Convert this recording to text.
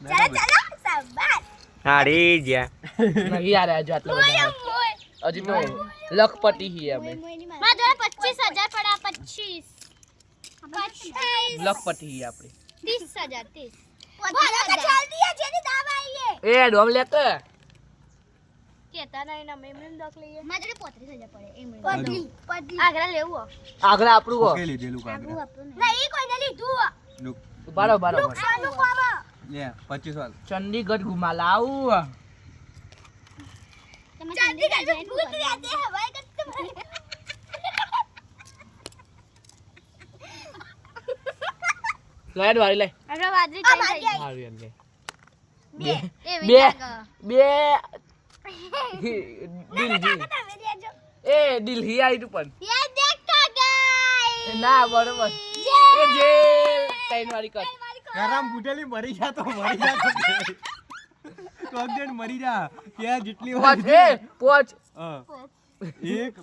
ચાલો શાબાશ હારી ગયા નહીં યાર હજુ આટલો બધા હજી તો લખપતિ હી અમે મારા જોડે 25000 પડા 25 લખપતિ હી આપણે 30000 બોલો તો જલ્દી આ જેની દાવા આઈએ એ ડોમ લે કે કેતા નહીં ના મેમન દોક લઈએ મારા જોડે 35000 પડે એમ પડલી. આગળ લેવું આગળ આપણું હો. ઓકે લીધેલું કાગડા નહીં કોઈને લીધું લુક બરાબર નુકસાનનું કોમ લે 25 વાલ ચંદીગઢ ઘુમા લાવું તમે ચંદીગઢ ભૂત રહેતે હવાઈ કસ્તમ લાઈટ વાળી લે આગળ વાદળી થઈ ગઈ આવી એમ કે બે એ બે વિચાર બે દિલ્હી એ દિલ્હી આવી તું પણ યે દેખ કાકા ના બરોબર એ જે ત્રણ વાળી કર ગરમ ફૂટેલી મરી જા તો મરી જા તો કોક દેન મરી જા કે જેટલી વાર પોચ એક